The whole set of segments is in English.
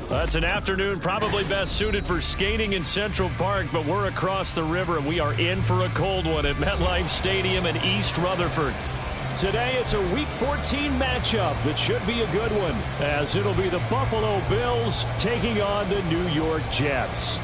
That's an afternoon probably best suited for skating in Central Park, but we're across the river, and we are in for a cold one at MetLife Stadium in East Rutherford. Today, it's a Week 14 matchup that should be a good one, as it'll be the Buffalo Bills taking on the New York Jets.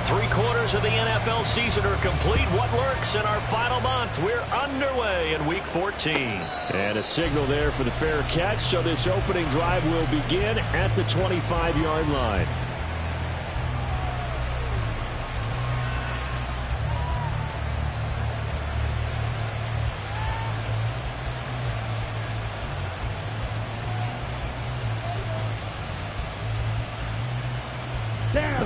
Three-quarters of the NFL season are complete. What lurks in our final month? We're underway in Week 14. And a signal there for the fair catch, so this opening drive will begin at the 25-yard line.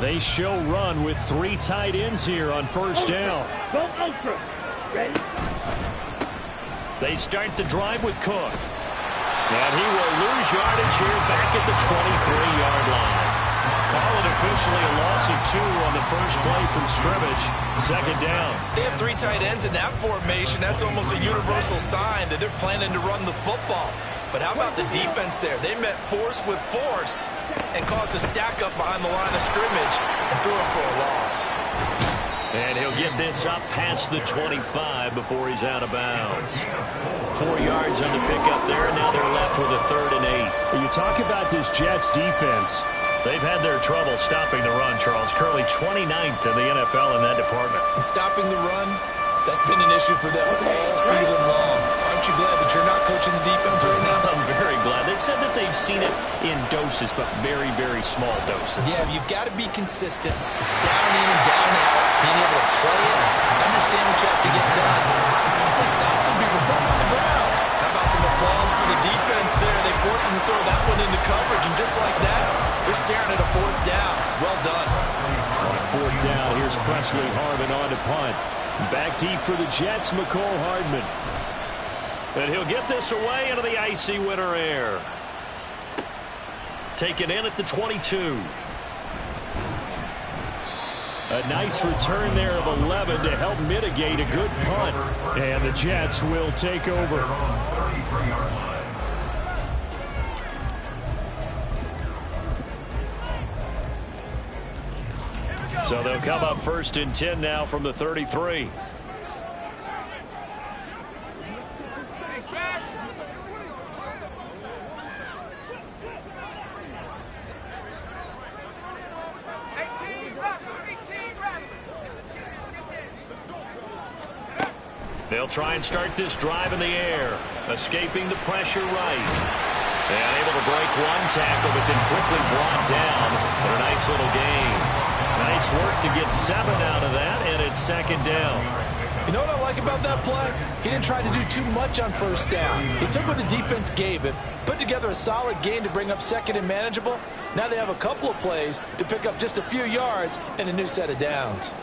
They show run with three tight ends here on first down. Go ultra. Ready? They start the drive with Cook. And he will lose yardage here back at the 23-yard line. Call it officially a loss of 2 on the first play from scrimmage. Second down. They have three tight ends in that formation. That's almost a universal sign that they're planning to run the football. But how about the defense there? They met force with force and caused a stack up behind the line of scrimmage and threw him for a loss. And he'll get this up past the 25 before he's out of bounds. 4 yards on the pickup there, and now they're left with a 3rd and 8. You talk about this Jets defense. They've had their trouble stopping the run, Charles. Currently 29th in the NFL in that department. And stopping the run, that's been an issue for them all season long. Aren't you glad that you're not coaching the defense right now? I'm very glad. They said that they've seen it in doses, but very, very small doses. Yeah, you've got to be consistent. It's down in and down out. Being able to play it, understand what you have to get done. Finally stop some people, put them on the ground. How about some applause for the defense there? They forced them to throw that one into coverage, and just like that, they're staring at a 4th down. Well done. On 4th down, here's Presley Harvin on to punt. Back deep for the Jets, McCole Hardman. And he'll get this away into the icy winter air. Taken in at the 22. A nice return there of 11 to help mitigate a good punt. And the Jets will take over. So they'll come up 1st and 10 now from the 33. They'll try and start this drive in the air, escaping the pressure right. And able to break one tackle, but then quickly brought down. But a nice little gain. Nice work to get 7 out of that, and it's 2nd down. You know what I like about that play? He didn't try to do too much on 1st down. He took what the defense gave him, put together a solid gain to bring up 2nd and manageable. Now they have a couple of plays to pick up just a few yards and a new set of downs.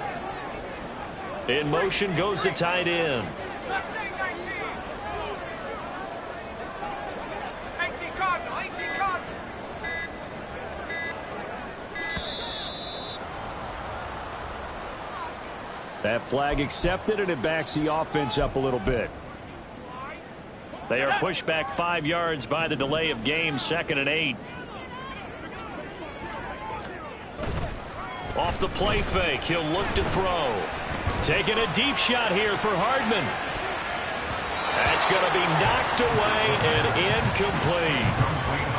In motion goes the tight end. That flag accepted, and it backs the offense up a little bit. They are pushed back 5 yards by the delay of game, 2nd and 8. Off the play fake, he'll look to throw. Taking a deep shot here for Hardman. That's going to be knocked away and incomplete.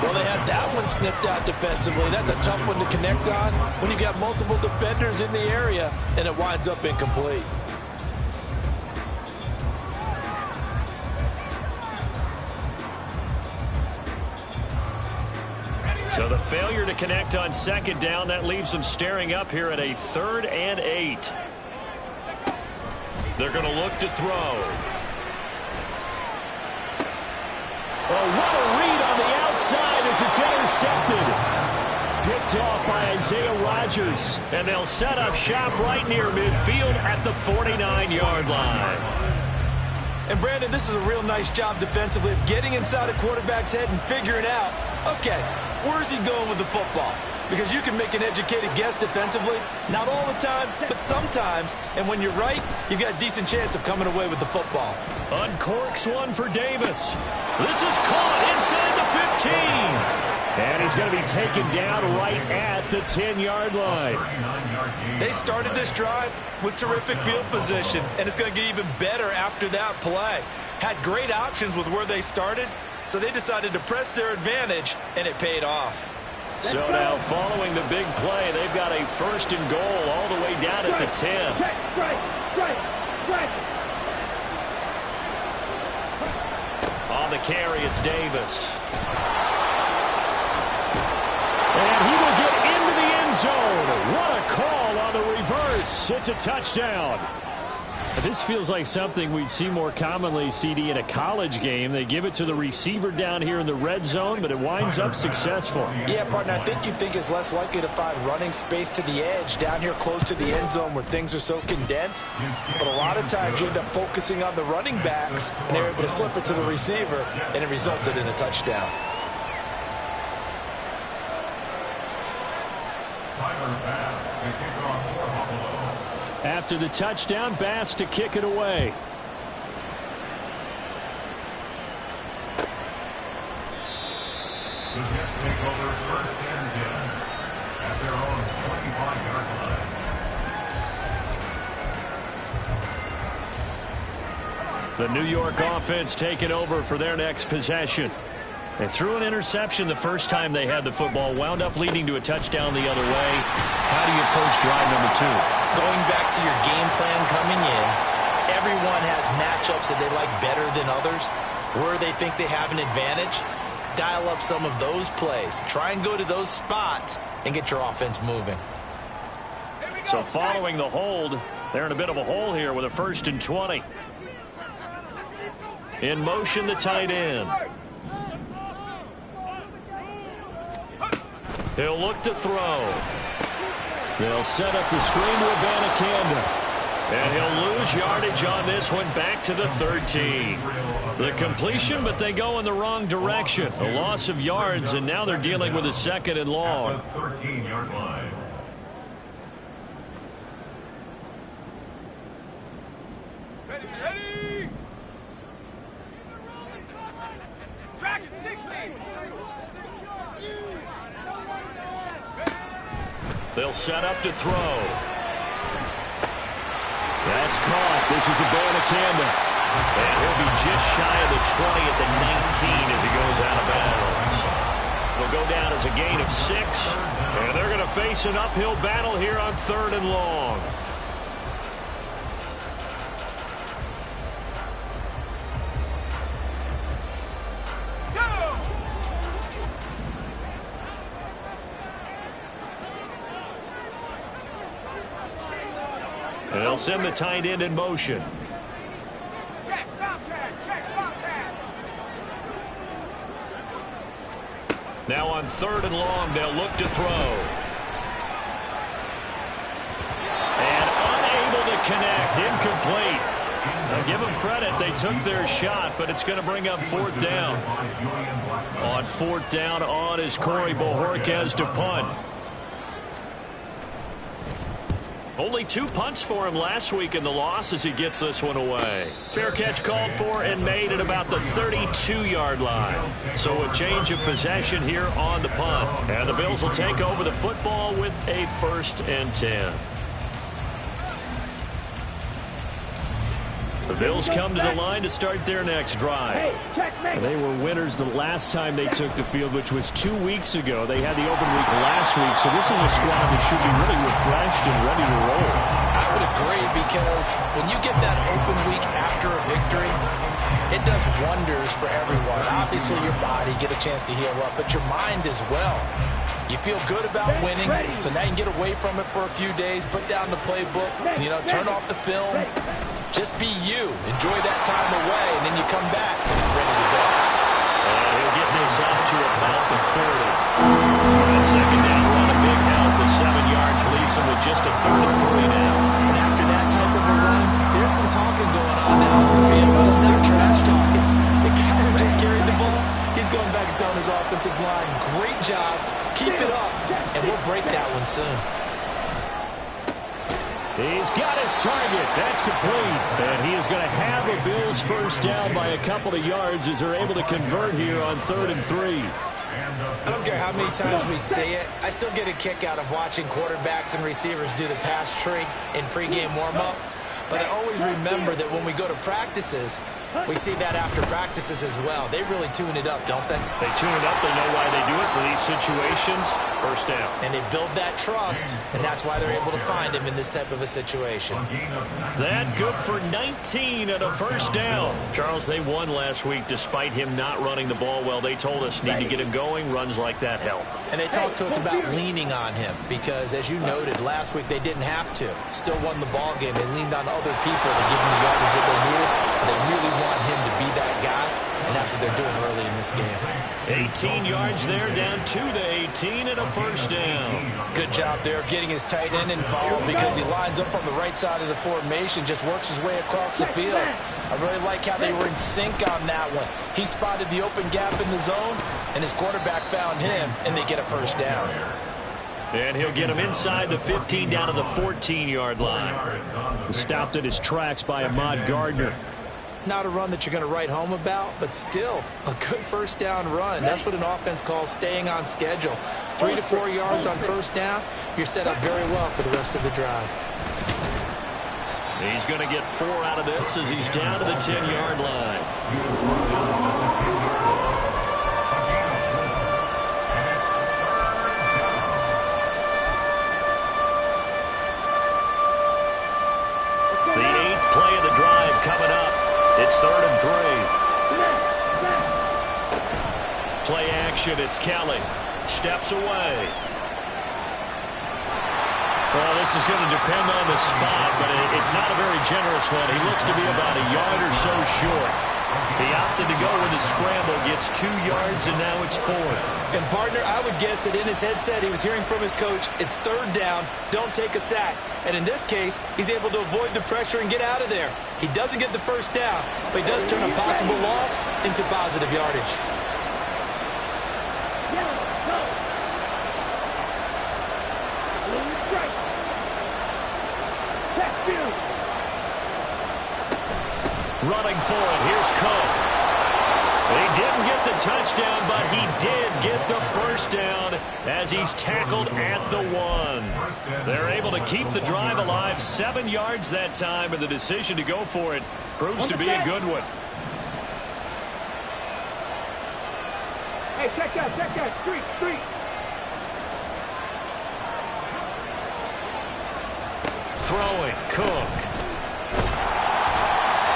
Well, they had that one snipped out defensively. That's a tough one to connect on when you got multiple defenders in the area, and it winds up incomplete. So the failure to connect on 2nd down, that leaves them staring up here at a 3rd and 8. They're going to look to throw. Oh, what a read on the outside as it's intercepted. Picked off by Isaiah Rodgers. And they'll set up shop right near midfield at the 49-yard line. And, Brandon, this is a real nice job defensively of getting inside a quarterback's head and figuring out, okay, where's he going with the football? because you can make an educated guess defensively. Not all the time, but sometimes. And when you're right, you've got a decent chance of coming away with the football. Uncorks one for Davis. This is caught inside the 15. And he's going to be taken down right at the 10-yard line. They started this drive with terrific field position, and it's going to get even better after that play. Had great options with where they started, so they decided to press their advantage, and it paid off. So now following the big play, they've got a first and goal all the way down at the 10. On the carry, it's Davis. And he will get into the end zone. What a call on the reverse. It's a touchdown. This feels like something we'd see more commonly, CD, in a college game. They give it to the receiver down here in the red zone, but it winds up successful. Yeah, partner, I think you'd think it's less likely to find running space to the edge down here close to the end zone where things are so condensed. But a lot of times you end up focusing on the running backs, and they're able to slip it to the receiver, and it resulted in a touchdown. After the touchdown, Bass to kick it away. The Jets take over first and 10 at their own 25-yard line. The New York offense taking over for their next possession. They threw an interception the first time they had the football, wound up leading to a touchdown the other way. How do you approach drive number 2? Going back to your game plan coming in, everyone has matchups that they like better than others, where they think they have an advantage. Dial up some of those plays. Try and go to those spots and get your offense moving. So following the hold, they're in a bit of a hole here with a first and 20. In motion, the tight end. He'll look to throw. They'll set up the screen to Abanikanda. And he'll lose yardage on this one back to the 13. The completion, but they go in the wrong direction. A loss of yards, and now they're dealing with a second and long. 13-yard line. Ready. Track it, 60. They'll set up to throw. That's caught. This is Abanikanda. And he'll be just shy of the 20 at the 19 as he goes out of bounds. They'll go down as a gain of 6. And they're going to face an uphill battle here on 3rd and long. And they'll send the tight end in motion. Check, stop that. Now on 3rd and long, they'll look to throw. And unable to connect. Incomplete. Now give them credit. They took their shot, but it's going to bring up 4th down. On 4th down, on is Corey Bojorquez to punt. Only 2 punts for him last week in the loss as he gets this one away. Fair catch called for and made at about the 32-yard line. So a change of possession here on the punt. And the Bills will take over the football with a 1st and 10. The Bills come to the line to start their next drive. They were winners the last time they took the field, which was 2 weeks ago. They had the open week last week, so this is a squad that should be really refreshed and ready to roll. I would agree, because when you get that open week after a victory, it does wonders for everyone. Obviously, your body get a chance to heal up, but your mind as well. You feel good about winning, so now you can get away from it for a few days, put down the playbook, turn off the film. Just be you. Enjoy that time away, and then you come back ready to go. And he'll get this up to about the 40. That second down run, a big help. The 7 yards leaves him with just a 3rd and 3 now. And after that type of a run, there's some talking going on now in the field, but it's not trash talking. The guy who just carried the ball, he's going back Great on his offensive line. Great job. Keep it up, and we'll break that one soon. He's got his target. That's complete. And he is going to have a Bills first down by a couple of yards as they're able to convert here on 3rd and 3. I don't care how many times we say it, I still get a kick out of watching quarterbacks and receivers do the pass tree in pregame warm-up. But I always remember that when we go to practices, we see that after practices as well. They really tune it up, don't they? They tune it up. They know why they do it for these situations. First down. And they build that trust, and that's why they're able to find him in this type of a situation. That good for 19 and a first down. Charles, they won last week despite him not running the ball well. They told us need to get him going. Runs like that help. And they talked to us about leaning on him because, as you noted, last week they didn't have to. Still won the ball game. They leaned on other people to give them the yardage that they needed. But they really want him to be that guy, and that's what they're doing early in this game. 18 yards there, down to the 18 and a first down. Good job there of getting his tight end involved because he lines up on the right side of the formation, just works his way across the field. I really like how they were in sync on that one. He spotted the open gap in the zone, and his quarterback found him, and they get a first down. And he'll get him inside the 15 down to the 14-yard line. Stopped at his tracks by Ahmad Gardner. Not a run that you're going to write home about, but still a good first down run. That's what an offense calls staying on schedule. 3 to 4 yards on first down, you're set up very well for the rest of the drive. He's going to get 4 out of this as he's down to the 10-yard line. Play of the drive coming up. It's 3rd and 3. Play action. It's Kelly. Steps away. Well, this is going to depend on the spot, but it's not a very generous one. He looks to be about a yard or so short. He opted to go with a scramble, gets 2 yards, and now it's 4th. And, partner, I would guess that in his headset he was hearing from his coach, it's 3rd down, don't take a sack. And in this case, he's able to avoid the pressure and get out of there. He doesn't get the first down, but he does turn a possible loss into positive yardage. Running for it. Here's Cook. He didn't get the touchdown, but he did get the first down as he's tackled at the 1. They're able to keep the drive alive. 7 yards that time, and the decision to go for it proves to be a good one. Hey, check that. Street. Throwing. Cook.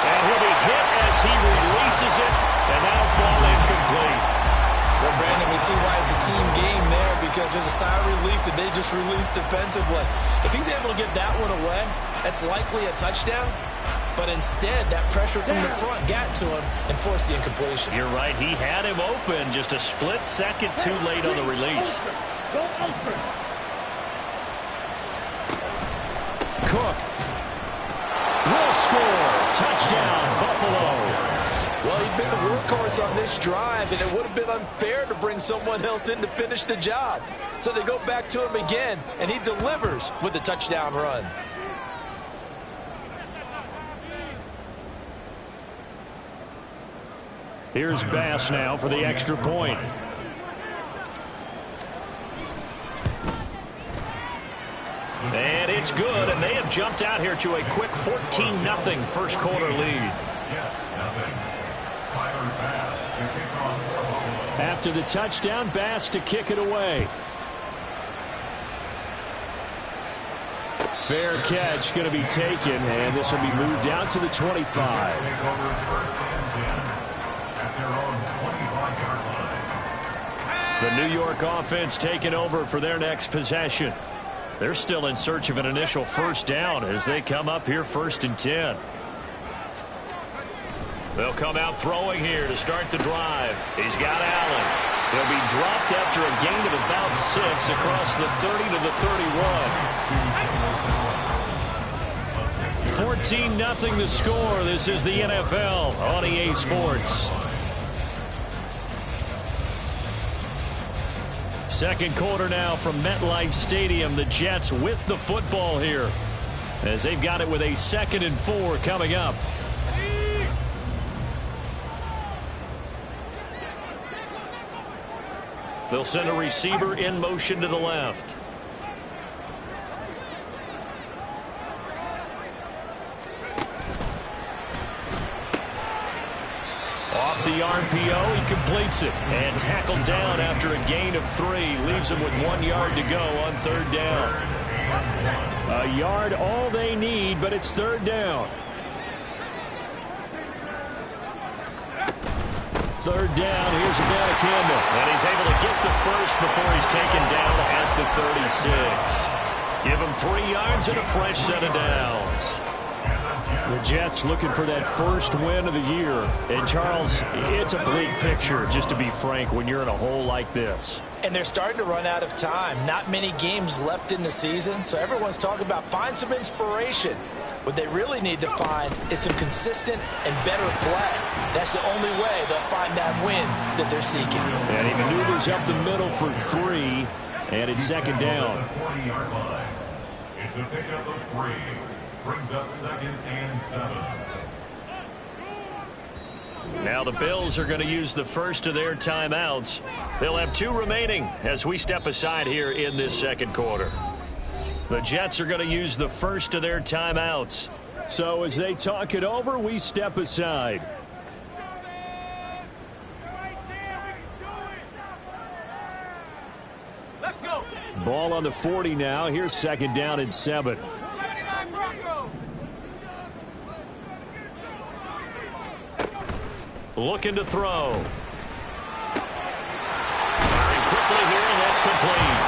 And he'll be hit as he releases it, and that'll fall incomplete. Well, Brandon, we see why it's a team game there because there's a sigh of relief that they just released defensively. If he's able to get that one away, that's likely a touchdown. But instead, that pressure from the front got to him and forced the incompletion. You're right. He had him open just a split second too late on the release. Cook will score. Touchdown, Buffalo. Well, he'd been the workhorse on this drive, and it would have been unfair to bring someone else in to finish the job. So they go back to him again, and he delivers with a touchdown run. Here's Bass now for the extra point. And it's good, and they have jumped out here to a quick 14-0 first quarter lead. After the touchdown, Bass to kick it away. Fair catch going to be taken, and this will be moved out to the 25. The New York offense taking over for their next possession. They're still in search of an initial first down as they come up here 1st and 10. They'll come out throwing here to start the drive. He's got Allen. He'll be dropped after a gain of about 6 across the 30 to the 31. 14-0 the score. This is the NFL on EA Sports. Second quarter now from MetLife Stadium. The Jets with the football here as they've got it with a 2nd and 4 coming up. They'll send a receiver in motion to the left. Off the RPO, he completes it. And tackled down after a gain of 3. Leaves him with 1 yard to go on 3rd down. A yard all they need, but it's 3rd down. 3rd down, here's Abanikanda. And he's able to get the first before he's taken down at the 36. Give him 3 yards and a fresh set of downs. The Jets looking for that first win of the year. And, Charles, it's a bleak picture, just to be frank, when you're in a hole like this. And they're starting to run out of time. Not many games left in the season, so everyone's talking about find some inspiration. What they really need to find is some consistent and better play. That's the only way they'll find that win that they're seeking. And he maneuvers up the middle for 3, and it's 2nd down. It's a pickup of 3. Brings up 2nd and 7. Now the Bills are going to use the first of their timeouts. They'll have 2 remaining as we step aside here in this 2nd quarter. The Jets are going to use the first of their timeouts. So as they talk it over, we step aside. Let's go. Ball on the 40 now. Here's 2nd down and 7. Looking to throw. Firing quickly here, and that's complete.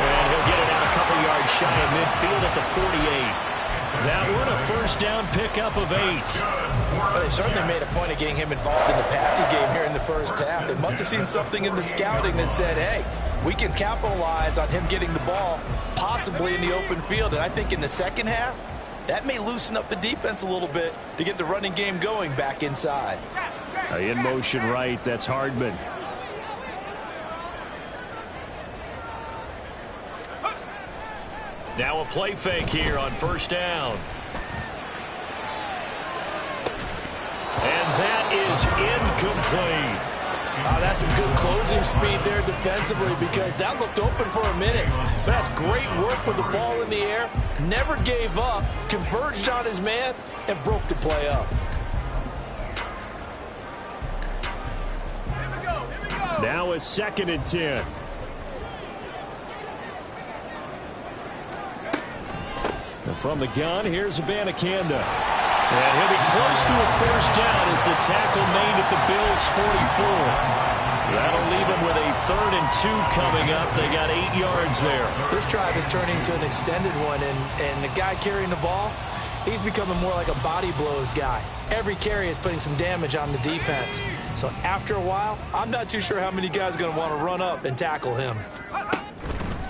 And he'll get it out a couple yards shy of midfield at the 48. That one a first down pickup of 8. Well, they certainly made a point of getting him involved in the passing game here in the first half. They must have seen something in the scouting that said, hey, we can capitalize on him getting the ball possibly in the open field. And I think in the second half, that may loosen up the defense a little bit to get the running game going back inside. In motion right, that's Hardman. Now a play fake here on first down. And that is incomplete. That's some good closing speed there defensively because that looked open for a minute. But that's great work with the ball in the air. Never gave up, converged on his man, and broke the play up. Now a 2nd and 10. And from the gun, here's Abanikanda. And he'll be close to a first down as the tackle made at the Bills' 44. That'll leave them with a 3rd and 2 coming up. They got 8 yards there. This drive is turning to an extended one, and the guy carrying the ball, he's becoming more like a body blows guy. Every carry is putting some damage on the defense. So after a while, I'm not too sure how many guys are going to want to run up and tackle him.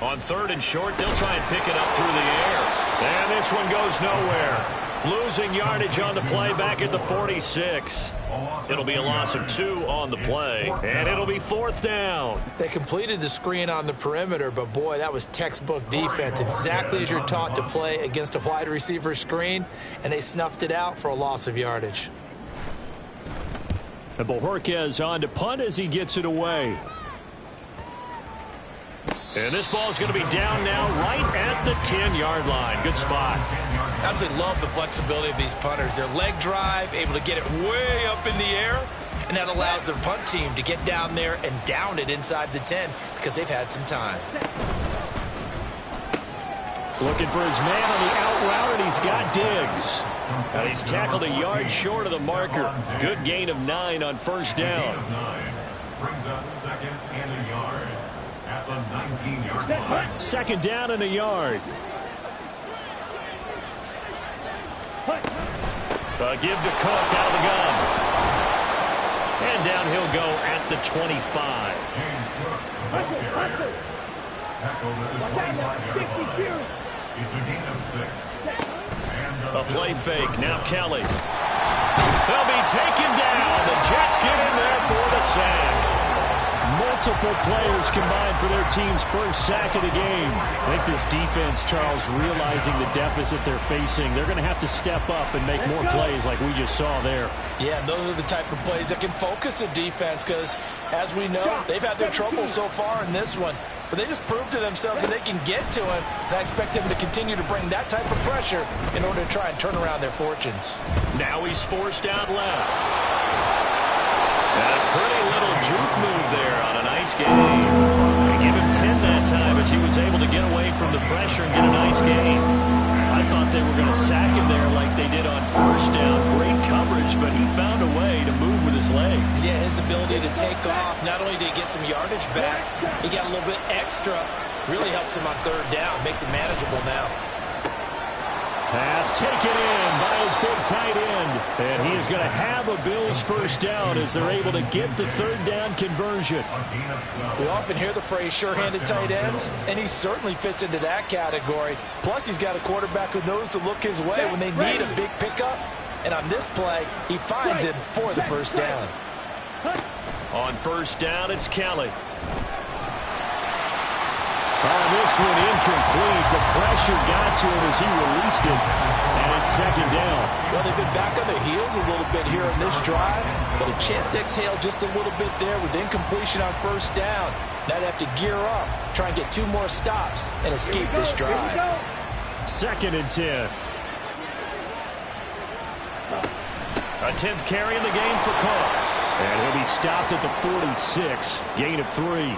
On 3rd and short, they'll try and pick it up through the air. And this one goes nowhere. Losing yardage on the play back at the 46. It'll be a loss of 2 on the play, and it'll be 4th down. They completed the screen on the perimeter, but boy, that was textbook defense, exactly as you're taught to play against a wide receiver screen, and they snuffed it out for a loss of yardage. And Bojorquez on to punt as he gets it away. And this ball is going to be down now right at the 10-yard line. Good spot. Absolutely love the flexibility of these punters. Their leg drive, able to get it way up in the air, and that allows their punt team to get down there and down it inside the 10 because they've had some time. Looking for his man on the out route, and he's got Diggs. And he's tackled a yard short of the marker. Good gain of 9 on first down. Brings up 2nd and a yard at the 19-yard line. 2nd down and a yard. Give to Cook out of the gun. And down he'll go at the 25. James Cook, the ball carrier. Tackled at the 25-yard line. It's a gain of 6. A play fake. Now Kelly. They'll be taken down. The Jets get in there for the sack. Multiple players combined for their team's first sack of the game. I think this defense, Charles, realizing the deficit they're facing, they're going to have to step up and make more plays like we just saw there. Yeah, those are the type of plays that can focus a defense because, as we know, they've had their trouble so far in this one. But they just proved to themselves that they can get to him, and I expect them to continue to bring that type of pressure in order to try and turn around their fortunes. Now he's forced out left. And a pretty little juke move there on a nice game. They give him 10 that time as he was able to get away from the pressure and get a nice gain. I thought they were going to sack him there like they did on first down. Great coverage, but he found a way to move with his legs. Yeah, his ability to take off, not only did he get some yardage back, he got a little bit extra. Really helps him on third down, makes it manageable now. Pass taken in by his big tight end. And he is going to have a Bills first down as they're able to get the third down conversion. We often hear the phrase sure-handed tight ends, and he certainly fits into that category. Plus, he's got a quarterback who knows to look his way when they need a big pickup. And on this play, he finds him for the first down. On first down, it's Kelly. This one incomplete. The pressure got to him as he released it. And it's second down. Well, they've been back on their heels a little bit here in this drive, but a chance to exhale just a little bit there with incompletion on first down. Now they have to gear up, try and get 2 more stops, and escape this drive. Second and 10. A 10th carry in the game for Cook. And he'll be stopped at the 46. Gain of 3.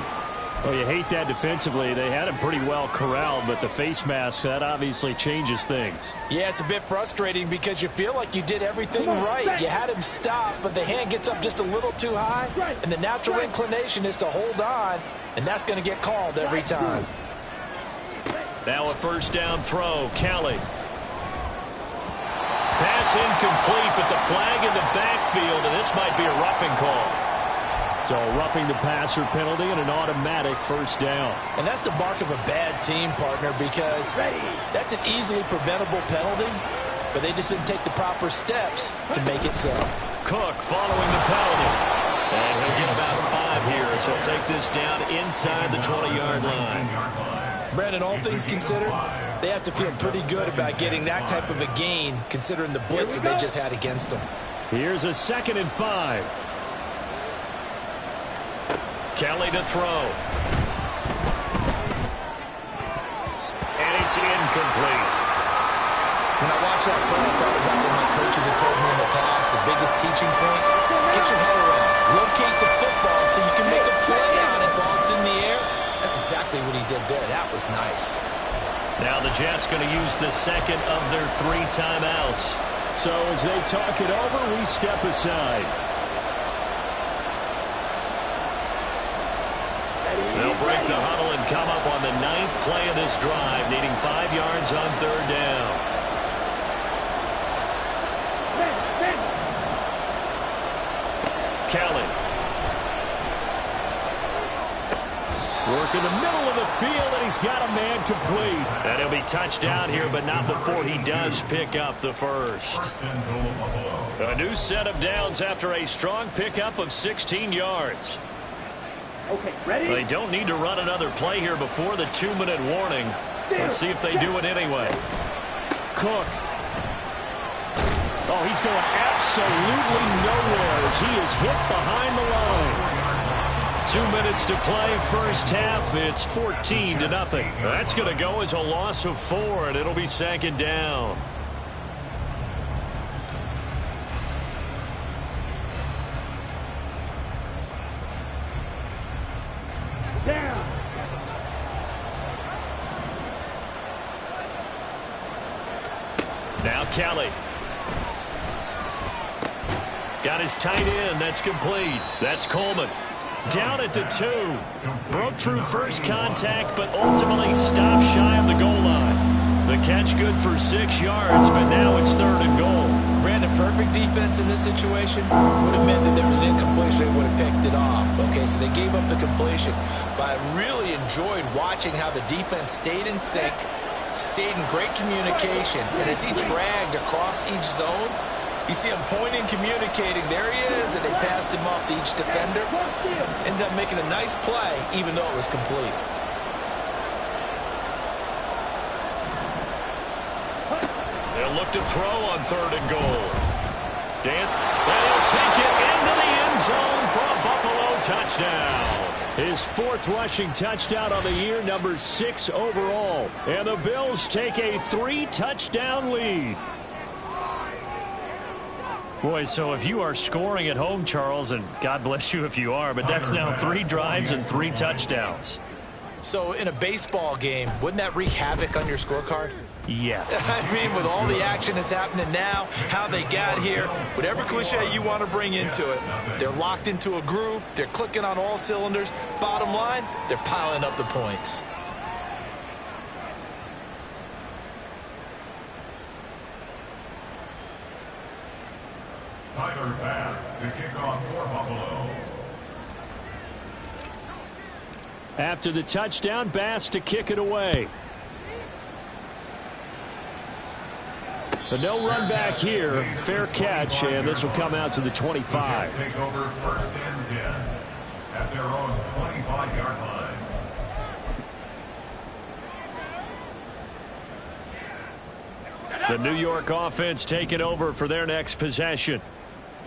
Well, you hate that defensively. They had him pretty well corralled, but the face mask, that obviously changes things. Yeah, it's a bit frustrating because you feel like you did everything right. You had him stop, but the hand gets up just a little too high, and the natural inclination is to hold on, and that's going to get called every time. Now a first down throw, Kelly. Pass incomplete, but the flag in the backfield, and this might be a roughing call. So roughing the passer penalty and an automatic first down. And that's the mark of a bad team, partner, because that's an easily preventable penalty, but they just didn't take the proper steps to make it so. Cook following the penalty. And he'll get about 5 here as he'll take this down inside the 20-yard line. Brandon, all things considered, they have to feel pretty good about getting that type of a gain considering the blitz that they just had against them. Here's a 2nd and 5. Kelly to throw. And it's incomplete. When I watched that play, I thought about what my coaches had told me in the past. The biggest teaching point, get your head around. Locate the football so you can make a play on it while it's in the air. That's exactly what he did there. That was nice. Now the Jets going to use the second of their 3 timeouts. So as they talk it over, we step aside. They'll break the huddle and come up on the 9th play of this drive, needing 5 yards on third down. Kelly. Work in the middle of the field, and he's got a man complete. And he'll be touched down here, but not before he does pick up the first. A new set of downs after a strong pickup of 16 yards. Okay, ready? They don't need to run another play here before the 2-minute warning. Let's see if they do it anyway. Cook. Oh, he's going absolutely nowhere as he is hit behind the line. 2 minutes to play, first half. It's 14-0. That's going to go as a loss of 4, and it'll be second down. Down. Now Kelly. Got his tight end. That's complete. That's Coleman. Down at the 2. Broke through first contact, but ultimately stopped shy of the goal line. The catch good for 6 yards, but now it's 3rd and goal. Brandon, perfect defense in this situation would have meant that there was an incompletion. They would have picked it off. Okay, so they gave up the completion. But I really enjoyed watching how the defense stayed in sync, stayed in great communication, and as he dragged across each zone, You see him pointing, communicating. There he is, and they passed him off to each defender. Ended up making a nice play, even though it was complete. They'll look to throw on 3rd and goal. And he'll take it into the end zone for a Buffalo touchdown. His 4th rushing touchdown on the year, number 6 overall. And the Bills take a 3-touchdown lead. Boy, so if you are scoring at home, Charles, and God bless you if you are, but that's now 3 drives and 3 touchdowns. So in a baseball game, wouldn't that wreak havoc on your scorecard? Yeah. I mean, with all the action that's happening now, how they got here, whatever cliche you want to bring into it, they're locked into a groove, they're clicking on all cylinders. Bottom line, they're piling up the points. Tyler Bass to kick off for Buffalo. After the touchdown, Bass to kick it away. But no run back here. Fair catch, and this will come out to the 25. The Jets take over 1st and 10 at their own 25-yard line. The New York offense taking over for their next possession.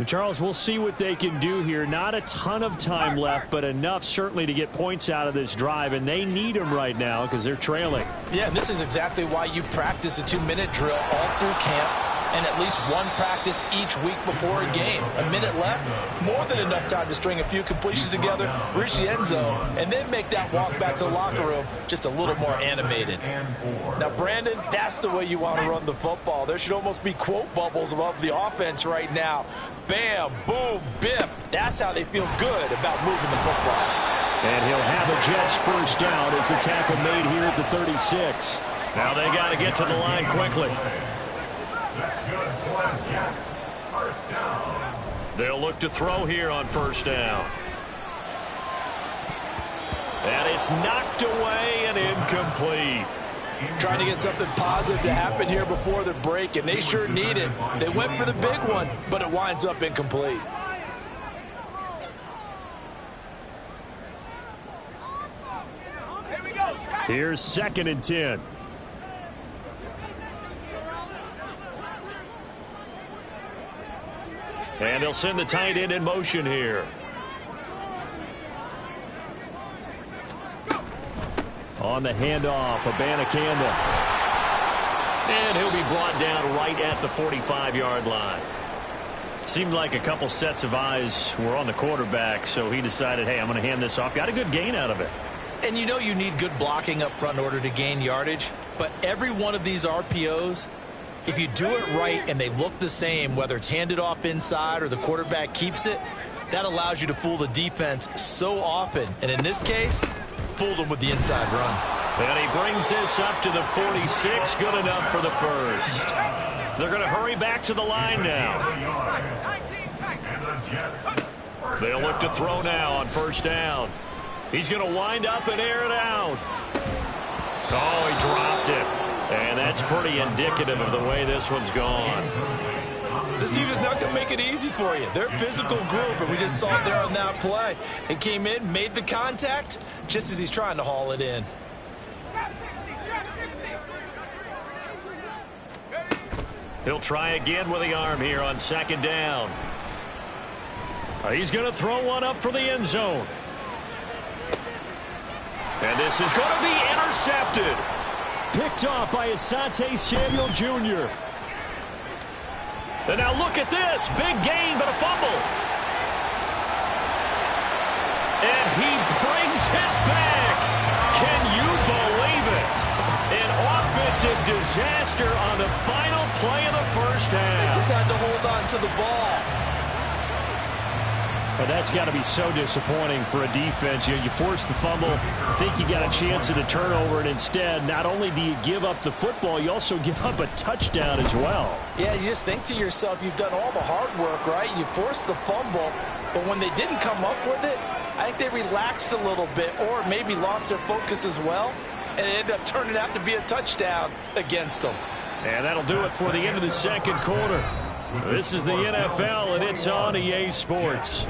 Charles, we'll see what they can do here. Not a ton of time left, but enough certainly to get points out of this drive, and they need them right now because they're trailing. Yeah, and this is exactly why you practice a 2-minute drill all through camp and at least one practice each week before a game. A minute left, more than enough time to string a few completions together, reach the end zone, and then make that walk back to the locker room just a little more animated. Now, Brandon, that's the way you want to run the football. There should almost be quote bubbles above the offense right now. Bam, boom, biff. That's how they feel good about moving the football. And he'll have a Jets 1st down as the tackle made here at the 36. Now they got to get to the line quickly. That's good for the Jets. 1st down. They'll look to throw here on 1st down. And it's knocked away and incomplete. Trying to get something positive to happen here before the break, and they sure need it. They went for the big one, but it winds up incomplete. Here's 2nd and 10. And they'll send the tight end in motion here. On the handoff, Abanikanda. And he'll be brought down right at the 45-yard line. Seemed like a couple sets of eyes were on the quarterback, so he decided, hey, I'm going to hand this off. Got a good gain out of it. And you know you need good blocking up front in order to gain yardage, but every one of these RPOs, if you do it right and they look the same, whether it's handed off inside or the quarterback keeps it, that allows you to fool the defense so often. And in this case, fooled them with the inside run. And he brings this up to the 46. Good enough for the 1st. They're going to hurry back to the line now. They'll look to throw now on 1st down. He's going to wind up and air it out. Oh, he dropped it. And that's pretty indicative of the way this one's gone. This defense not going to make it easy for you. They're a physical group, and we just saw it there on that play. They came in, made the contact, just as he's trying to haul it in. He'll try again with the arm here on 2nd down. He's going to throw one up for the end zone. And this is going to be intercepted. Picked off by Asante Samuel Jr. And now look at this. Big gain, but a fumble. And he brings it back. Can you believe it? An offensive disaster on the final play of the 1st half. They just had to hold on to the ball. But that's got to be so disappointing for a defense. You force the fumble, think you got a chance at a turnover, and instead, not only do you give up the football, you also give up a touchdown as well. Yeah, you just think to yourself, you've done all the hard work, right? You forced the fumble, but when they didn't come up with it, I think they relaxed a little bit or maybe lost their focus as well, and it ended up turning out to be a touchdown against them. And that'll do it for the end of the 2nd quarter. This is the NFL, and it's on EA Sports.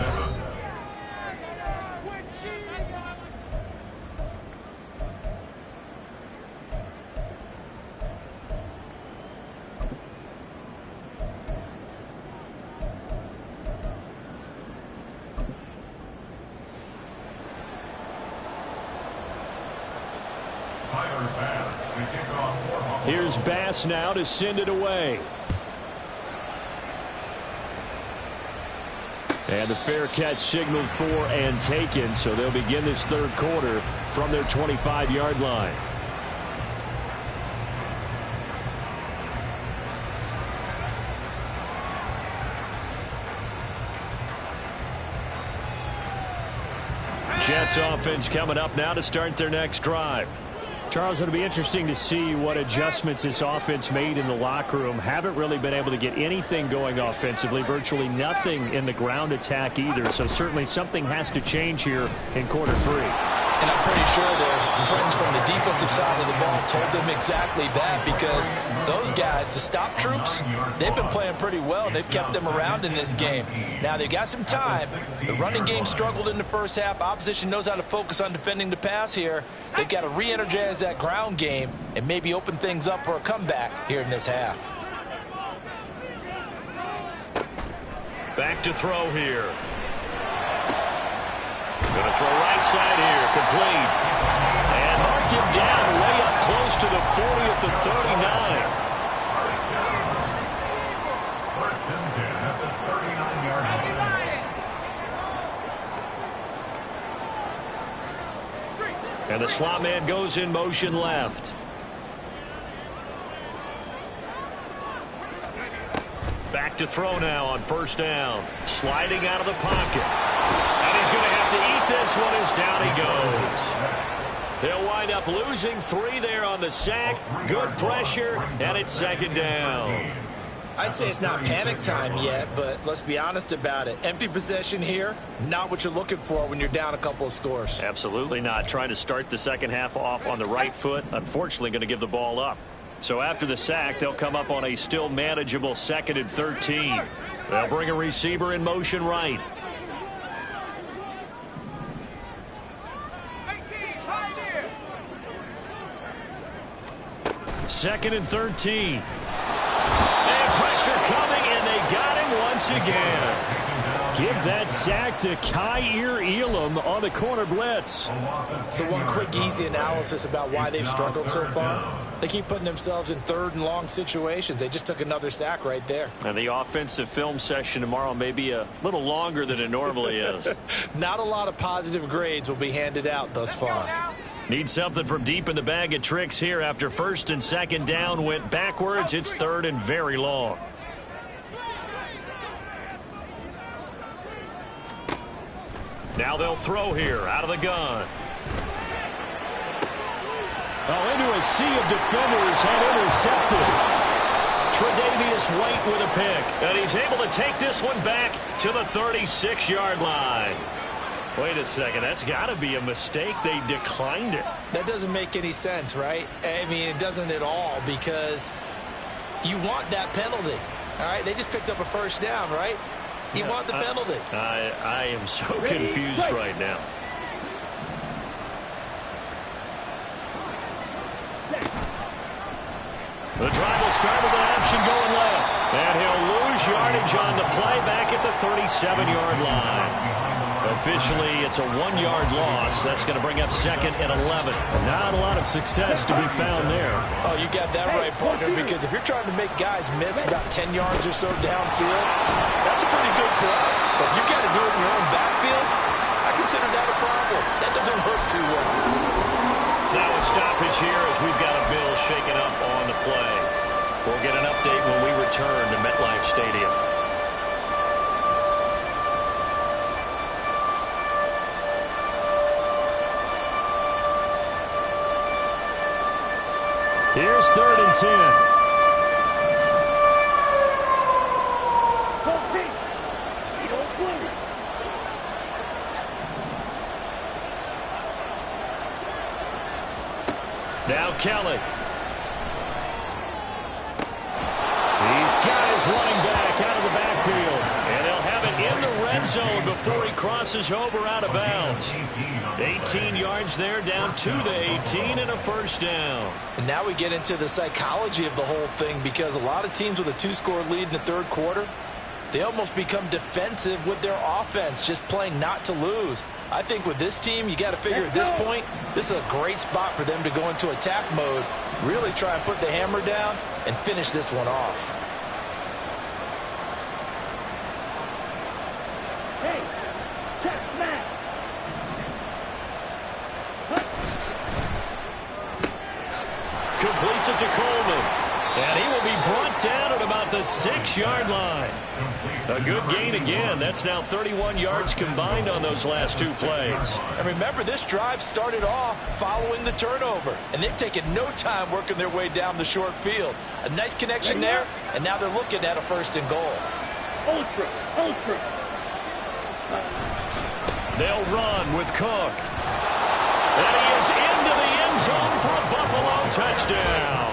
Here's Bass now to send it away. And the fair catch signaled for and taken, so they'll begin this third quarter from their 25-yard line. Jets offense coming up now to start their next drive. Charles, it'll be interesting to see what adjustments this offense made in the locker room. Haven't really been able to get anything going offensively, virtually nothing in the ground attack either. So certainly something has to change here in quarter three. And I'm pretty sure their friends from the defensive side of the ball told them exactly that, because those guys, the stop troops, they've been playing pretty well. They've kept them around in this game. Now, they've got some time. The running game struggled in the first half. Opposition knows how to focus on defending the pass here. They've got to re-energize that ground game and maybe open things up for a comeback here in this half. Back to throw here. Going to throw right side here, complete. And mark him down way up close to the 40 at the 39. First and 10 at the 39-yard line. And the slot man goes in motion left. Back to throw now on first down. Sliding out of the pocket. And he's going to have to eat this one as down he goes. They'll wind up losing 3 there on the sack. Good pressure, and it's second down. I'd say it's not panic time yet, but let's be honest about it. Empty possession here, not what you're looking for when you're down a couple of scores. Absolutely not. Trying to start the second half off on the right foot. Unfortunately, going to give the ball up. So after the sack, they'll come up on a still manageable 2nd and 13. They'll bring a receiver in motion right. Second and 13. And pressure coming, and they got him once again. Give that sack to Kaiir Elam on the corner blitz. So one quick, easy analysis about why they've struggled so far. They keep putting themselves in third and long situations. They just took another sack right there. And the offensive film session tomorrow may be a little longer than it normally is. Not a lot of positive grades will be handed out thus far. Need something from deep in the bag of tricks here after first and second down went backwards. It's third and very long. Now they'll throw here out of the gun. Oh, into a sea of defenders and intercepted. Tre'Davious White with a pick. And he's able to take this one back to the 36-yard line. Wait a second. That's got to be a mistake. They declined it. That doesn't make any sense, right? I mean, it doesn't at all, because you want that penalty. All right, they just picked up a first down, right? You want the penalty. I am so confused right now. The drive will start with an option going left. And he'll lose yardage on the play back at the 37-yard line. Officially, it's a 1-yard loss. That's going to bring up second and 11. Not a lot of success to be found there. Oh, you got that right, partner, because if you're trying to make guys miss about 10 yards or so downfield, that's a pretty good play. But if you got to do it in your own backfield, I consider that a problem. That doesn't work too well. Now a stoppage here as we've got a Bill shaken up on the play. We'll get an update when we return to MetLife Stadium. Here's 3rd and 10. Now Kelly. He's got his running back out zone before he crosses over out of bounds. 18 yards there, down to the 18 and a first down. And now we get into the psychology of the whole thing, because a lot of teams with a 2-score lead in the third quarter, they almost become defensive with their offense, just playing not to lose. I think with this team, you got to figure at this point, this is a great spot for them to go into attack mode, really try and put the hammer down and finish this one off. Hey, check smack. Completes it to Coleman. And he will be brought down at about the 6-yard line. A good gain again. That's now 31 yards combined on those last 2 plays. And remember, this drive started off following the turnover, and they've taken no time working their way down the short field. A nice connection there, and now they're looking at a 1st and goal. Ultra. They'll run with Cook. And he is into the end zone for a Buffalo touchdown.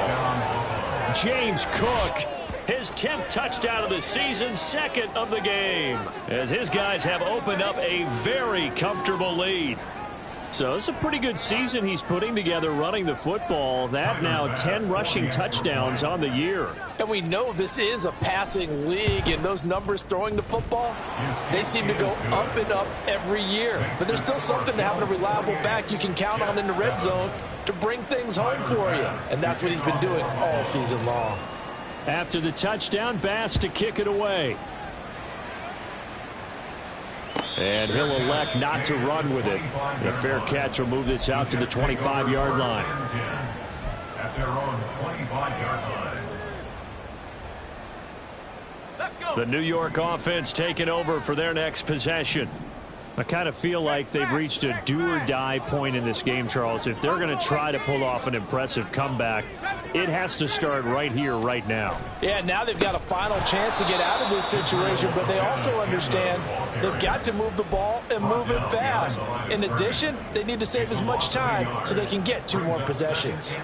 James Cook, his 10th touchdown of the season, 2nd of the game, as his guys have opened up a very comfortable lead. So it's a pretty good season he's putting together running the football. That now 10 rushing touchdowns on the year. And we know this is a passing league, and those numbers throwing the football, they seem to go up and up every year. But there's still something to having a reliable back you can count on in the red zone to bring things home for you. And that's what he's been doing all season long. After the touchdown, Bass to kick it away. And he'll elect not to run with it. The fair catch will move this out to the 25-yard line. At their own 25-yard line. The New York offense taking over for their next possession. I kind of feel like they've reached a do-or-die point in this game, Charles. If they're going to try to pull off an impressive comeback, it has to start right here, right now. Yeah, now they've got a final chance to get out of this situation, but they also understand they've got to move the ball and move it fast. In addition, they need to save as much time so they can get 2 more possessions.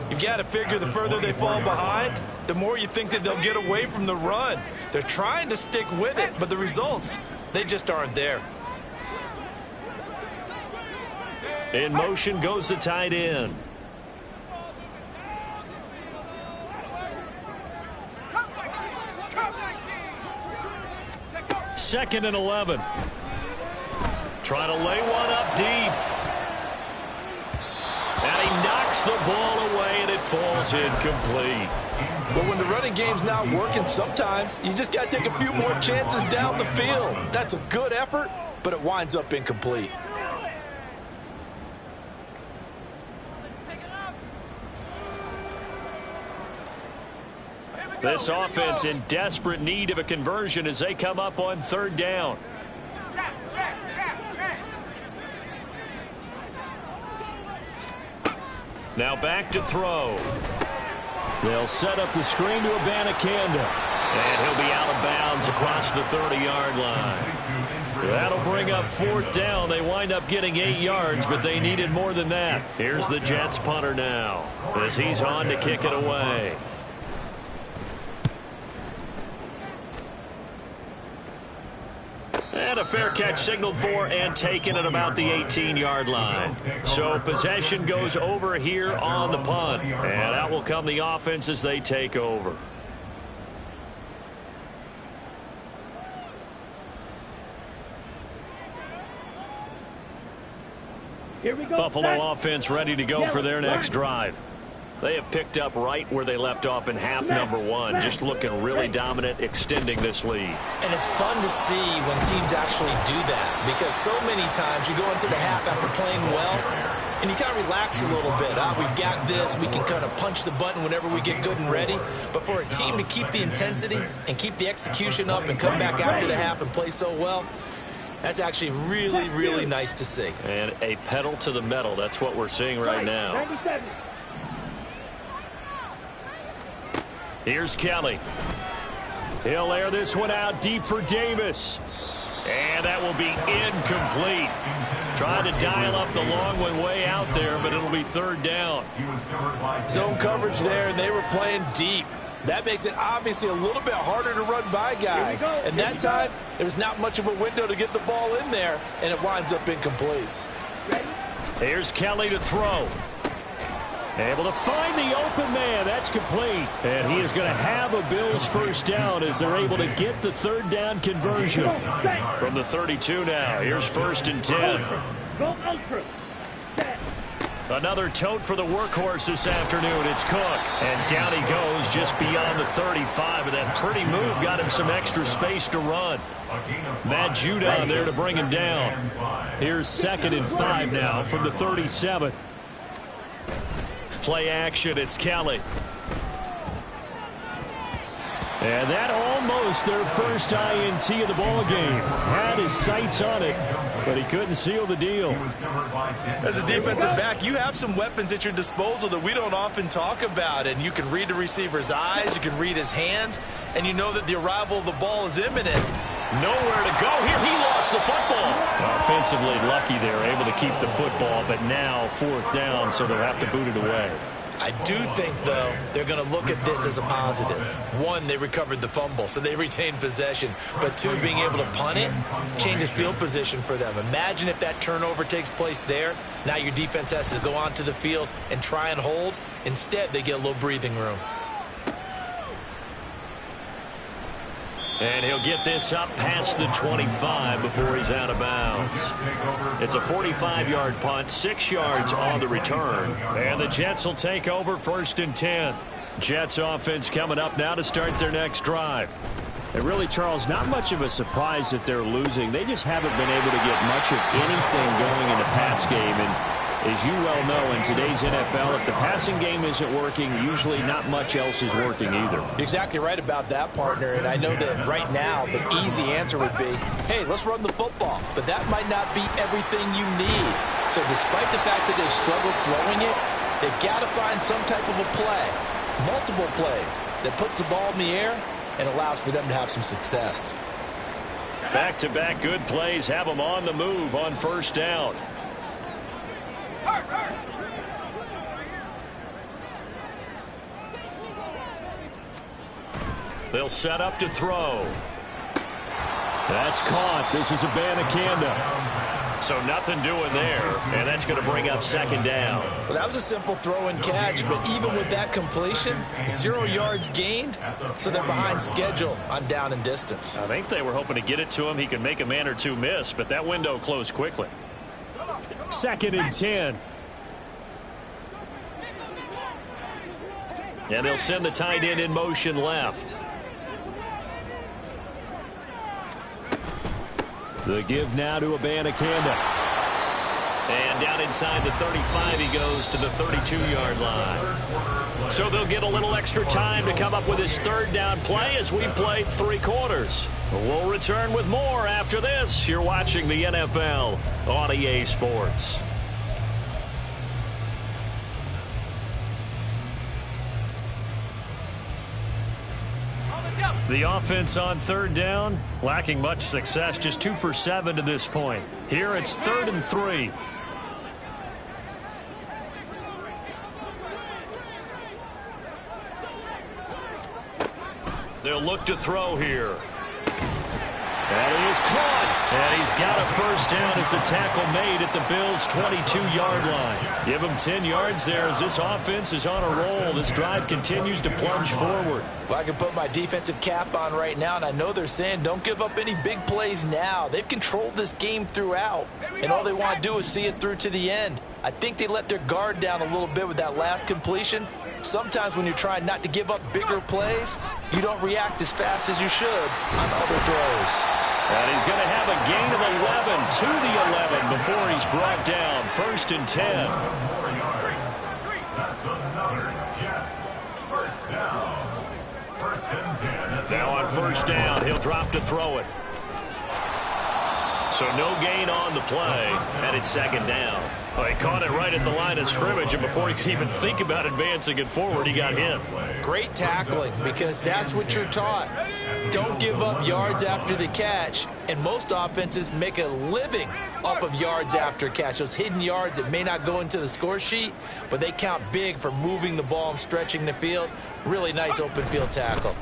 You've got to figure the further they fall behind, the more you think that they'll get away from the run. They're trying to stick with it, but the results, they just aren't there. In motion goes the tight end. Second and 11. Trying to lay one up deep. And he knocks the ball away, and it falls incomplete. But when the running game's not working, sometimes you just got to take a few more chances down the field. That's a good effort, but it winds up incomplete. This offense in desperate need of a conversion as they come up on 3rd down. Now back to throw. They'll set up the screen to Abanikanda. And he'll be out of bounds across the 30-yard line. That'll bring up 4th down. They wind up getting 8 yards, but they needed more than that. Here's the Jets punter now as he's on to kick it away. And a fair catch signaled for and taken at about the 18-yard line. So possession goes over here on the punt. And out will come the offense as they take over. Here we go. Buffalo offense ready to go for their next drive. They have picked up right where they left off in half number 1, just looking really dominant, extending this lead. And it's fun to see when teams actually do that, because so many times you go into the half after playing well, and you kind of relax a little bit. We've got this. We can kind of punch the button whenever we get good and ready. But for a team to keep the intensity and keep the execution up and come back after the half and play so well, that's actually really, really nice to see. And a pedal to the metal. That's what we're seeing right now. 97. Here's Kelly. He'll air this one out deep for Davis. And that will be incomplete. Trying to dial up the long one way out there, but it'll be 3rd down. Zone coverage there, and they were playing deep. That makes it obviously a little bit harder to run by guys. And that time, there's not much of a window to get the ball in there, and it winds up incomplete. Here's Kelly to throw. Able to find the open man. That's complete. And he is going to have a Bills first down as they're able to get the third down conversion. From the 32 now. Here's 1st and 10. Go ultra. Another tote for the workhorse this afternoon. It's Cook. And down he goes just beyond the 35. And that pretty move got him some extra space to run. Matt Judon there to bring him down. Here's 2nd and 5 now from the 37. Play action. It's Kelly. And that almost their first INT of the ball game. Had his sights on it, but he couldn't seal the deal. As a defensive back, you have some weapons at your disposal that we don't often talk about. And you can read the receiver's eyes, you can read his hands, and you know that the arrival of the ball is imminent. Nowhere to go here. He lost the football. Offensively lucky they're able to keep the football, but now 4th down, so they'll have to boot it away. I do think, though, they're going to look at this as a positive. 1, they recovered the fumble, so they retained possession. But 2, being able to punt it changes field position for them. Imagine if that turnover takes place there. Now your defense has to go onto the field and try and hold. Instead, they get a little breathing room. And he'll get this up past the 25 before he's out of bounds. It's a 45-yard punt, 6 yards on the return. And the Jets will take over 1st and 10. Jets offense coming up now to start their next drive. And really, Charles, not much of a surprise that they're losing. They just haven't been able to get much of anything going in the pass game. And as you well know, in today's NFL, if the passing game isn't working, usually not much else is working either. Exactly right about that, partner. And I know that right now the easy answer would be, hey, let's run the football. But that might not be everything you need. So despite the fact that they've struggled throwing it, they've got to find some type of a play, multiple plays, that puts the ball in the air and allows for them to have some success. Back-to-back good plays have them on the move on 1st down. They'll set up to throw. That's caught. This is Abanikanda. So nothing doing there, and that's going to bring up 2nd down. Well, that was a simple throw and catch, but even with that completion, 0 yards gained, so they're behind schedule on down and distance. I think they were hoping to get it to him. He could make a man or two miss, but that window closed quickly. 2nd and 10. And they'll send the tight end in motion left. The give now to Abanikanda. And down inside the 35 he goes to the 32-yard line. So they'll get a little extra time to come up with his 3rd down play as we played 3 quarters. We'll return with more after this. You're watching the NFL on EA Sports. The offense on 3rd down, lacking much success, just 2 for 7 to this point. Here it's 3rd and 3. They'll look to throw here. And he is caught. And he's got a first down as the tackle made at the Bills' 22-yard line. Give him 10 yards there as this offense is on a roll. This drive continues to plunge forward. Well, I can put my defensive cap on right now, and I know they're saying don't give up any big plays now. They've controlled this game throughout, and all they want to do is see it through to the end. I think they let their guard down a little bit with that last completion. Sometimes when you're trying not to give up bigger plays, you don't react as fast as you should on other throws. And he's going to have a gain of 11 to the 11 before he's brought down. 1st and 10. That's another Jets. First down. 1st and 10. Now on 1st down, he'll drop to throw it. So no gain on the play, and it's 2nd down. Well, he caught it right at the line of scrimmage, and before he could even think about advancing it forward, he got hit. Great tackling, because that's what you're taught. Don't give up yards after the catch, and most offenses make a living off of yards after catch. Those hidden yards that may not go into the score sheet, but they count big for moving the ball and stretching the field. Really nice open field tackle.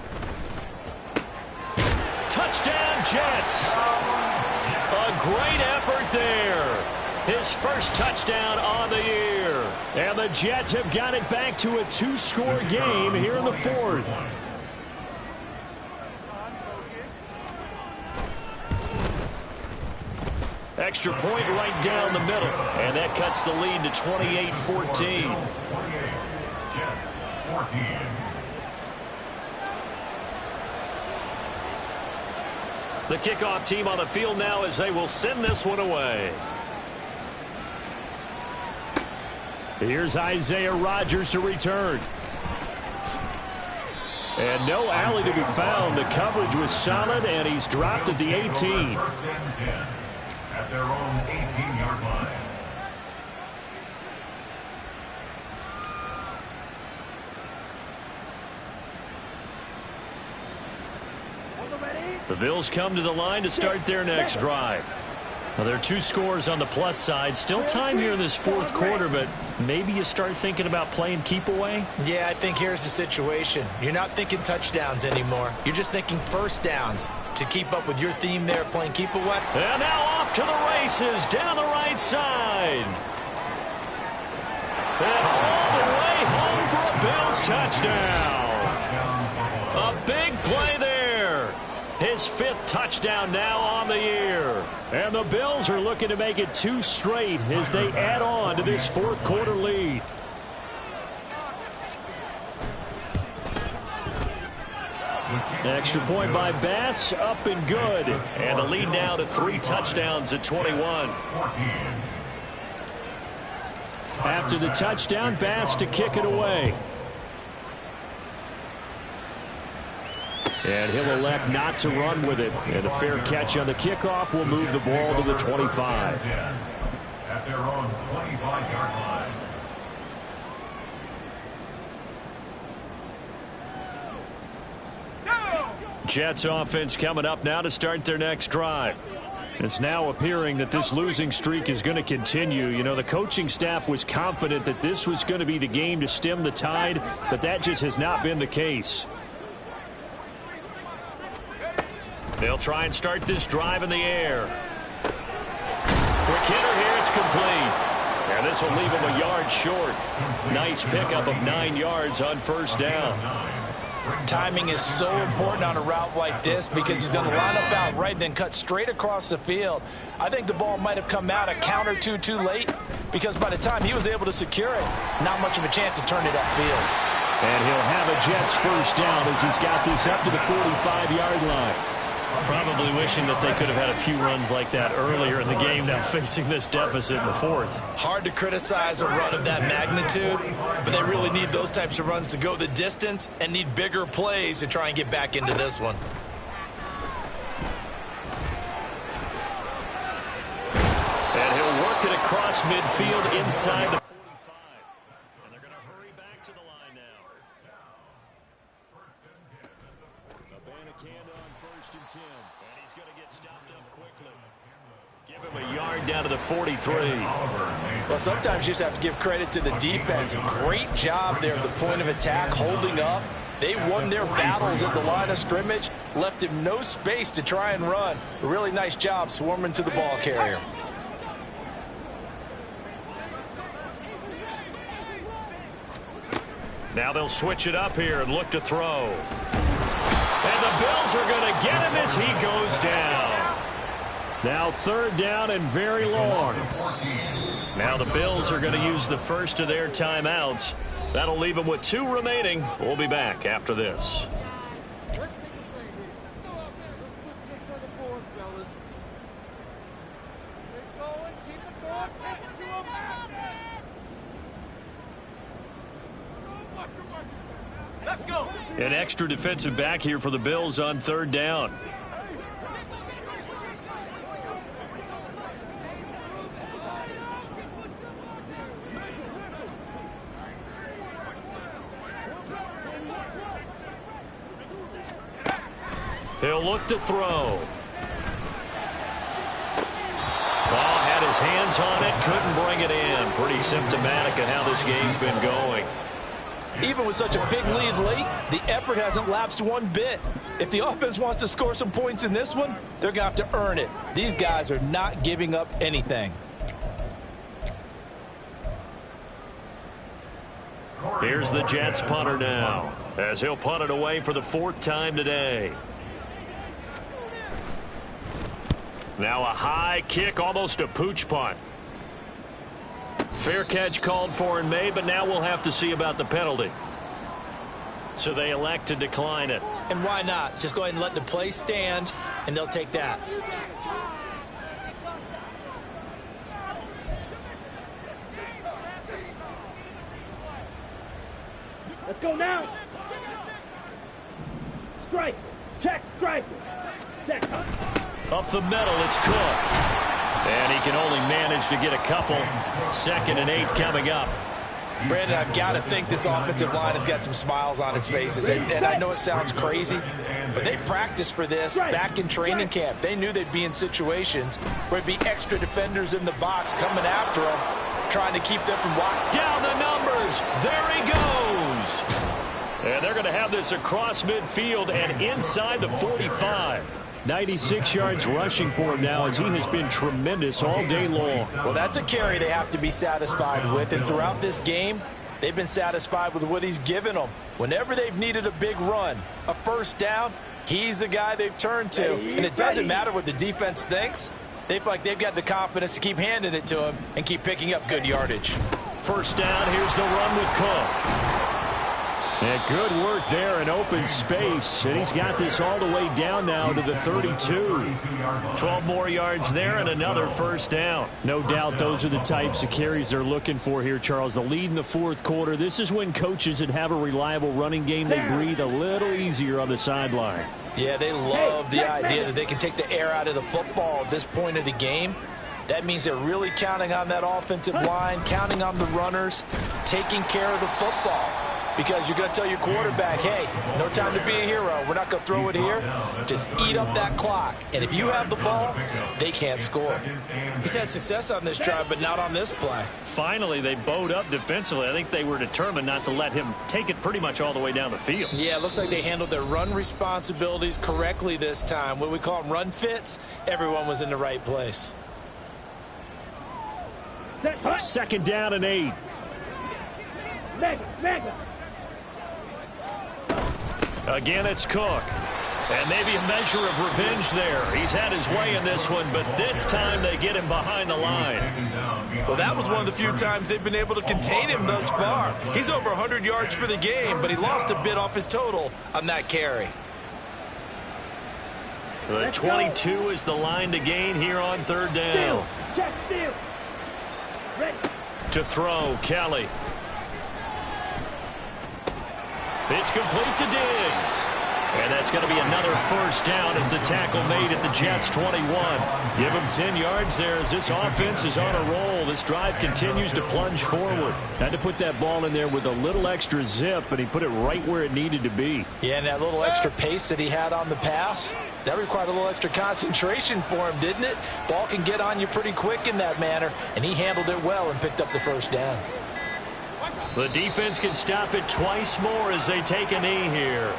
Touchdown, Jets. A great effort there. His first touchdown on the year. And the Jets have got it back to a 2-score game here in the fourth. Extra point right down the middle. And that cuts the lead to 28-14. Jets 14. The kickoff team on the field now as they will send this one away. Here's Isaiah Rodgers to return. And no alley to be found. The coverage was solid, and he's dropped at the 18. First and 10 at their own 18-yard line. The Bills come to the line to start their next drive. Now, there are 2 scores on the plus side. Still time here in this fourth quarter, but maybe you start thinking about playing keep away? Yeah, I think here's the situation. You're not thinking touchdowns anymore. You're just thinking first downs to keep up with your theme there, playing keep away. And now off to the races down the right side. And all the way home for a Bills touchdown. A big play there. His 5th touchdown now on the year. And the Bills are looking to make it 2 straight as they add on to this fourth quarter lead. Extra point by Bass, up and good. And the lead now to 3 touchdowns at 21. After the touchdown, Bass to kick it away. And he'll elect not to run with it. And a fair catch on the kickoff will move the ball to the 25. At their own 25-yard line. Jets offense coming up now to start their next drive. It's now appearing that this losing streak is going to continue. You know, the coaching staff was confident that this was going to be the game to stem the tide, but that just has not been the case. They'll try and start this drive in the air. Quick hitter here, it's complete. And this will leave him a yard short. Nice pickup of 9 yards on first down. Timing is so important on a route like this because he's going to line up out right and then cut straight across the field. I think the ball might have come out a count or two too late because by the time he was able to secure it, not much of a chance to turn it upfield. And he'll have a Jets first down as he's got this up to the 45-yard line. Probably wishing that they could have had a few runs like that earlier in the game, now facing this deficit in the fourth. Hard to criticize a run of that magnitude, but they really need those types of runs to go the distance and need bigger plays to try and get back into this one. And he'll work it across midfield inside the 45. And they're going to hurry back to the line now. Abanikanda on 1st and 10. And he's going to get stopped up quickly. Give him a yard down to the 43. Well, sometimes you just have to give credit to the defense. Great job there at the point of attack, holding up. They won their battles at the line of scrimmage, left him no space to try and run. A really nice job swarming to the ball carrier. Now they'll switch it up here and look to throw. And the Bills are going to get him as he goes down. Now 3rd down and very long. Now the Bills are going to use the first of their timeouts. That'll leave them with 2 remaining. We'll be back after this. An extra defensive back here for the Bills on 3rd down. He'll look to throw. Well, had his hands on it, couldn't bring it in. Pretty symptomatic of how this game's been going. Even with such a big lead late, the effort hasn't lapsed one bit. If the offense wants to score some points in this one, they're going to have to earn it. These guys are not giving up anything. Here's the Jets punter now, as he'll punt it away for the 4th time today. Now a high kick, almost a pooch punt. Fair catch called for and made, but now we'll have to see about the penalty. So they elect to decline it. And why not? Just go ahead and let the play stand, and they'll take that. Let's go now. Strike. Check. Strike. Check. Up the middle, it's Cook. And he can only manage to get a couple. 2nd and 8 coming up. Brandon, I've got to think this offensive line has got some smiles on its faces. And I know it sounds crazy, but they practiced for this back in training camp. They knew they'd be in situations where there'd be extra defenders in the box coming after them, trying to keep them from walking. Down the numbers. There he goes. And they're going to have this across midfield and inside the 45. 96 yards rushing for him now, as he has been tremendous all day long. Well, that's a carry they have to be satisfied with. And throughout this game, they've been satisfied with what he's given them. Whenever they've needed a big run, a first down, he's the guy they've turned to. And it doesn't matter what the defense thinks. They feel like they've got the confidence to keep handing it to him and keep picking up good yardage. First down, here's the run with Cook. And good work there in open space. And he's got this all the way down now to the 32. 12 more yards there and another first down. No doubt those are the types of carries they're looking for here, Charles. The lead in the 4th quarter. This is when coaches that have a reliable running game, they breathe a little easier on the sideline. Yeah, they love the idea that they can take the air out of the football at this point of the game. That means they're really counting on that offensive line, counting on the runners, taking care of the football. Because you're going to tell your quarterback, hey, no time to be a hero. We're not going to throw it here. Just eat up that clock. And if you have the ball, they can't score. He's had success on this drive, but not on this play. Finally, they bowed up defensively. I think they were determined not to let him take it pretty much all the way down the field. Yeah, it looks like they handled their run responsibilities correctly this time. What we call them run fits, everyone was in the right place. 2nd down and 8. Mega. Again, it's Cook. And maybe a measure of revenge there. He's had his way in this one, but this time they get him behind the line. Well, that was one of the few times they've been able to contain him thus far. He's over 100 yards for the game, but he lost a bit off his total on that carry. The 22 is the line to gain here on 3rd down. Check, steal. Ready. To throw, Kelly. It's complete to Diggs. And that's going to be another first down as the tackle made at the Jets' 21. Give him 10 yards there as this offense is on a roll. This drive continues to plunge forward. Had to put that ball in there with a little extra zip, and he put it right where it needed to be. Yeah, and that little extra pace that he had on the pass, that required a little extra concentration for him, didn't it? Ball can get on you pretty quick in that manner, and he handled it well and picked up the first down. The defense can stop it twice more as they take a knee here.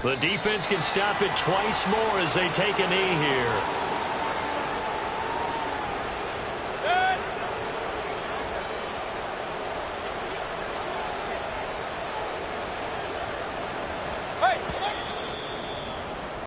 The defense can stop it twice more as they take a knee here.